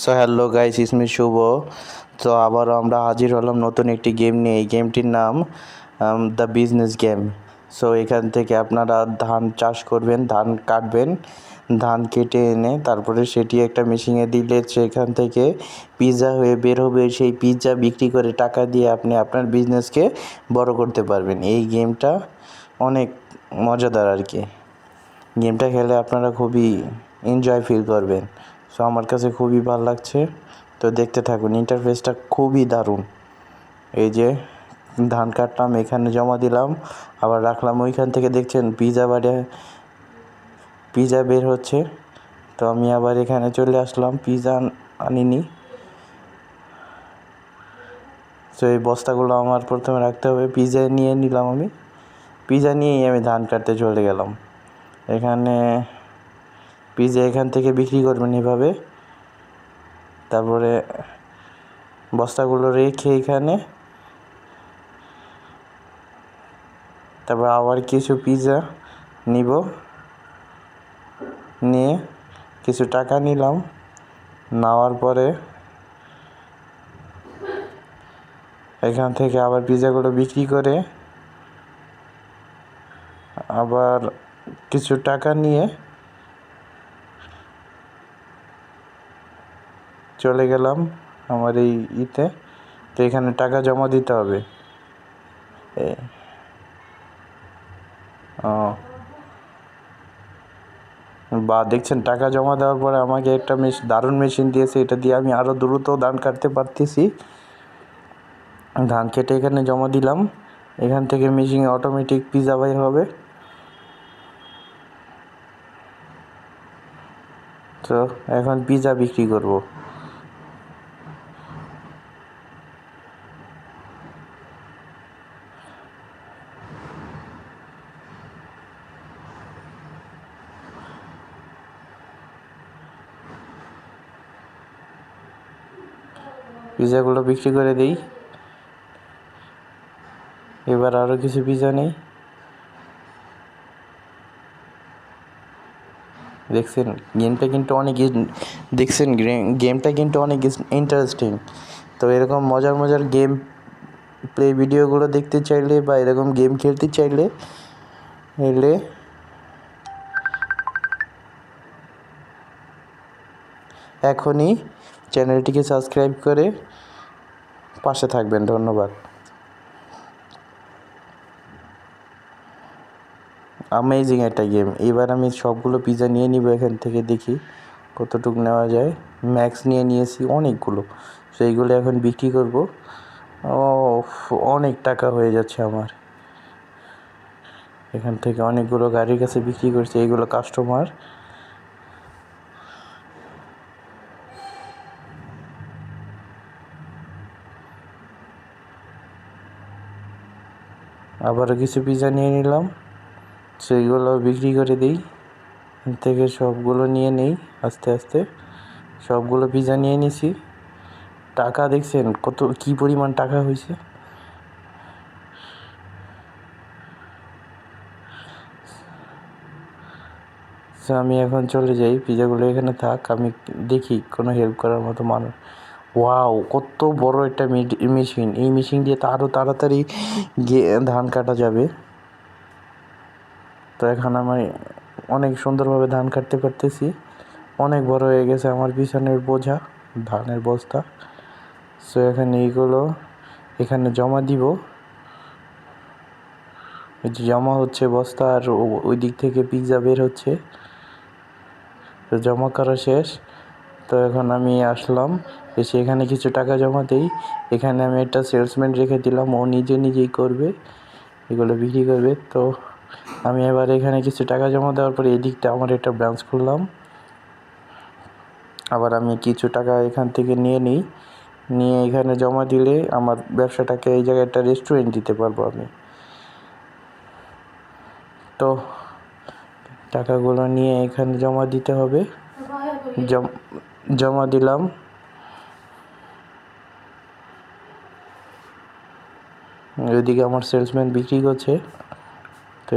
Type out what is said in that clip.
So hello guys, ইসমি শুভ। তো আবারও আমরা হাজির হলাম নতুন একটি গেম নিয়ে। এই গেমটির নাম দ্য বিজনেস গেম। সো এখান থেকে আপনারা ধান চাষ করবেন, ধান কাটবেন, ধান কেটে এনে তারপরে সেটি একটা মেশিনে দিলে সেখান থেকে পিৎজা হয়ে বের হবে। সেই পিৎজা বিক্রি করে টাকা দিয়ে আপনি আপনার বিজনেসকে বড় করতে পারবেন। এই গেমটা অনেক মজাদার আর কি। গেমটা খেলে আপনারা খুবই এনজয় ফিল করবেন। সো আমার কাছে খুবই ভালো লাগছে। তো দেখতে থাকুন, ইন্টারফেসটা খুবই দারুণ। এই যে ধান কাটলাম, এখানে জমা দিলাম, আবার রাখলাম। ওইখান থেকে দেখছেন পিৎজা বের হচ্ছে। তো আমি আবার এখানে চলে আসলাম, পিৎজা আনিনি। তো এই বস্তাগুলো আমার প্রথমে রাখতে হবে। পিৎজা নিয়ে নিলাম, আমি পিৎজা নিয়েই আমি ধান কাটতে চলে গেলাম। এখানে পিৎজা এখান থেকে বিক্রি করবেন এভাবে। তারপরে বস্তাগুলো রেখে এখানে, তারপর আবার কিছু পিৎজা নিব, নিয়ে কিছু টাকা নিলাম। নেওয়ার পরে এখান থেকে আবার পিৎজাগুলো বিক্রি করে আবার কিছু টাকা নিয়ে চলে গেলাম আমার এই তো এখানে টাকা জমা দিতে হবে। বা দেখছেন, টাকা জমা দেওয়ার পরে আমাকে একটা দারুণ মেশিন দিয়েছে। এটা দিয়ে আমি আরও দ্রুত ধান কাটতে পারতেছি। ধান কেটে এখানে জমা দিলাম, এখান থেকে মেশিনে অটোমেটিক পিৎজা বের হবে। তো এখন পিৎজা বিক্রি করব। পিৎজাগুলো বিক্রি করে দিই। এবার আরও কিছু পিৎজা নেই। দেখছেন গেমটা কিন্তু অনেক ইন্টারেস্টিং। তো এরকম মজার মজার গেম প্লে ভিডিওগুলো দেখতে চাইলে বা এরকম গেম খেলতে চাইলে এখনই চ্যানেলটিকে সাবস্ক্রাইব করে পাশে থাকবেন। ধন্যবাদ। অ্যামেজিং একটা গেম। এবার আমি সবগুলো পিৎজা নিয়ে নিব এখান থেকে, দেখি কতটুকু নেওয়া যায়। ম্যাক্স নিয়ে নিয়েছি অনেকগুলো, সেইগুলো এখন বিক্রি করব। অনেক টাকা হয়ে যাচ্ছে আমার। এখান থেকে অনেকগুলো গাড়ির কাছে বিক্রি করছি। এইগুলো কাস্টমার। আবারও কিছু পিৎজা নিয়ে নিলাম, সেইগুলো বিক্রি করে দিই। এখান থেকে সবগুলো নিয়ে নেই আস্তে আস্তে। সবগুলো পিৎজা নিয়ে নিছি। টাকা দেখছেন কী পরিমাণ টাকা হয়েছে। আমি এখন চলে যাই, পিৎজাগুলো এখানে থাক, আমি দেখি কোনো হেল্প করার মতো মানুষ। ওয়াও, কত বড় একটা মেশিন! এই মেশিন দিয়ে তো আরও তাড়াতাড়ি ধান কাটা যাবে। তো এখন আমি অনেক সুন্দরভাবে ধান কাটতে পারতেছি। অনেক বড় হয়ে গেছে আমার পিছনের বোঝা, ধানের বস্তা। সো এখানে এইগুলো এখানে জমা দিব। জমা হচ্ছে বস্তা, আর ওই দিক থেকে পিৎজা বের হচ্ছে। তো জমা করা শেষ। তো এখন আমি আসলাম, এসে এখানে কিছু টাকা জমা দিই। এখানে আমি একটা সেলসম্যান রেখে দিলাম, ও নিজেই করবে, এগুলো বিক্রি করবে। তো আমি এবার এখানে কিছু টাকা জমা দেওয়ার পরে এদিকটা আমার একটা ব্রাঞ্চ খুললাম। আবার আমি কিছু টাকা এখান থেকে নিয়ে এখানে জমা দিলে আমার ব্যবসাটাকে এই জায়গায় একটা রেস্টুরেন্ট দিতে পারবো আমি। তো টাকাগুলো নিয়ে এখানে জমা দিতে হবে। জমা দিলাম। ওইদিকে আমার সেলসম্যান বিক্রি করছে। তো